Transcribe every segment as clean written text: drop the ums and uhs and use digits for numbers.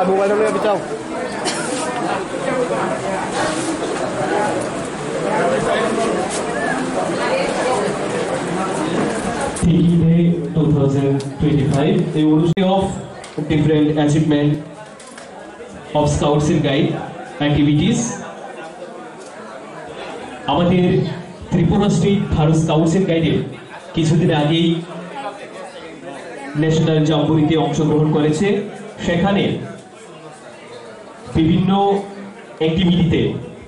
মোবাইলটা নিয়ে চাও। Tiki Day 2025, the evolution of different achievement of Scouts and Guide activities. আমাদের Tripura state Bharat scouts and গাইডের কিছুদিন আগেই ন্যাশনাল জাম্বুরিতে অংশগ্রহণ করেছে। সেখানে বিভিন্ন অ্যাক্টিভিটিতে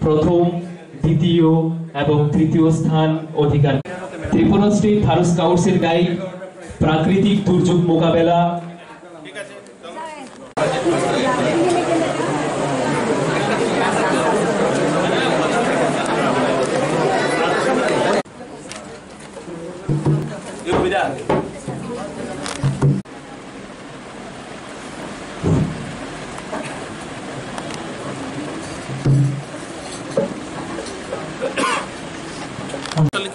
প্রথম, দ্বিতীয় এবং তৃতীয় স্থান অধিকার। Tripura state Bharat scouts and guide প্রাকৃতিক দুর্যোগ মোকাবেলা,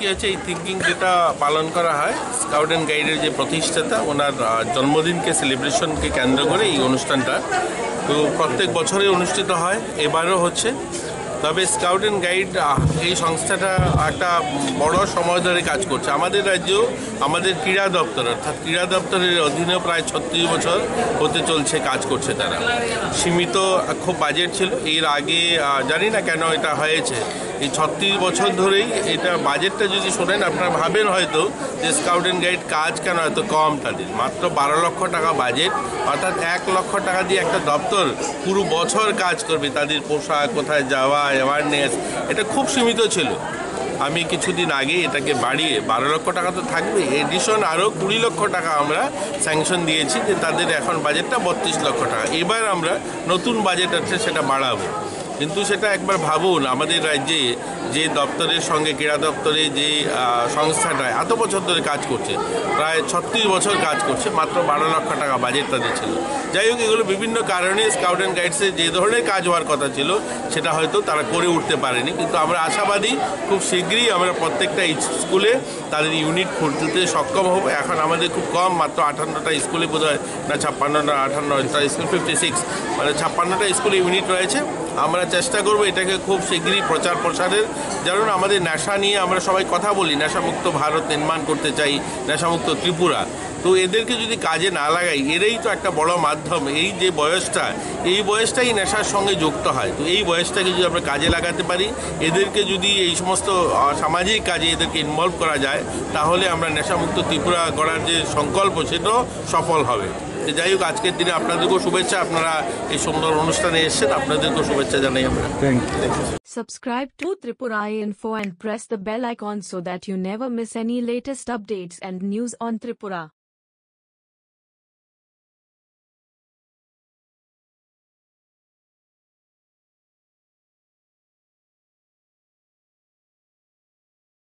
কি হচ্ছে এই থিঙ্কিং যেটা পালন করা হয় স্কাউট অ্যান্ড গাইডের যে প্রতিষ্ঠাতা ওনার জন্মদিনকে সেলিব্রেশনকে কেন্দ্র করে এই অনুষ্ঠানটা তো প্রত্যেক বছরে অনুষ্ঠিত হয়, এবারও হচ্ছে। তবে স্কাউট অ্যান্ড গাইড এই সংস্থাটা একটা বড় সময় ধরে কাজ করছে। আমাদের রাজ্যেও আমাদের ক্রীড়া দপ্তর অর্থাৎ ক্রীড়া দপ্তরের অধীনে প্রায় 36 বছর হতে চলছে, কাজ করছে তারা। সীমিত খুব বাজেট ছিল, এর আগে জানি না কেন এটা হয়েছে। এই 36 বছর ধরেই এটা বাজেটটা যদি শোনেন আপনারা ভাবেন হয়তো যে স্কাউট অ্যান্ড গাইড কাজ কেন এত কম, তাদের মাত্র 12 লক্ষ টাকা বাজেট, অর্থাৎ 1 লক্ষ টাকা দিয়ে একটা দপ্তর পুরো বছর কাজ করবে। তাদের পোশাক, কোথায় যাওয়া, অ্যাওয়ারনেস, এটা খুব সীমিত ছিল। আমি কিছুদিন আগে এটাকে বাড়িয়ে 12 লক্ষ টাকা তো থাকবে, এডিশন আরও 20 লক্ষ টাকা আমরা স্যাংশন দিয়েছি, যে তাদের এখন বাজেটটা 32 লক্ষ টাকা। এবার আমরা নতুন বাজেট আছে সেটা বাড়াবো। কিন্তু সেটা একবার ভাবুন, আমাদের রাজ্যে যে দপ্তরের সঙ্গে ক্রীড়া দপ্তরে যে সংস্থাটা এত বছর ধরে কাজ করছে, প্রায় 36 বছর কাজ করছে, মাত্র 12 লক্ষ টাকা বাজেট তাদের ছিল। যাই হোক, এগুলো বিভিন্ন কারণে স্কাউট অ্যান্ড গাইডসে যে ধরনের কাজ হওয়ার কথা ছিল সেটা হয়তো তারা করে উঠতে পারেনি। কিন্তু আমরা আশাবাদী খুব শীঘ্রই আমরা প্রত্যেকটা স্কুলে তাদের ইউনিট খুলতে সক্ষম হবো। এখন আমাদের খুব কম, মাত্র 58টা স্কুলে বোধ হয় না 56টা 58টা স্কুল, 56 মানে 56টা স্কুলে ইউনিট রয়েছে। আমরা চেষ্টা করবো এটাকে খুব শীঘ্রই প্রচার প্রসারের। যেমন আমাদের নেশা নিয়ে আমরা সবাই কথা বলি, নেশামুক্ত ভারত নির্মাণ করতে চাই, নেশামুক্ত ত্রিপুরা। তো এদেরকে যদি কাজে না লাগাই, এরাই তো একটা বড় মাধ্যম। এই যে বয়সটা, এই বয়সটাই নেশার সঙ্গে যুক্ত হয়। তো এই বয়সটাকে যদি আমরা কাজে লাগাতে পারি, এদেরকে যদি এই সমস্ত সামাজিক কাজে এদেরকে ইনভলভ করা যায়, তাহলে আমরা নেশামুক্ত ত্রিপুরা করার যে সংকল্প সেটাও সফল হবে। যাই হোক, আজকের দিনে আপনাদেরকেও শুভেচ্ছা, আপনারা এই সুন্দর অনুষ্ঠানে এসেছেন, আপনাদেরকেও শুভেচ্ছা জানাই আমরা। Subscribe to Tripura Info and press the bell icon so that you never miss any latest updates and news on Tripura.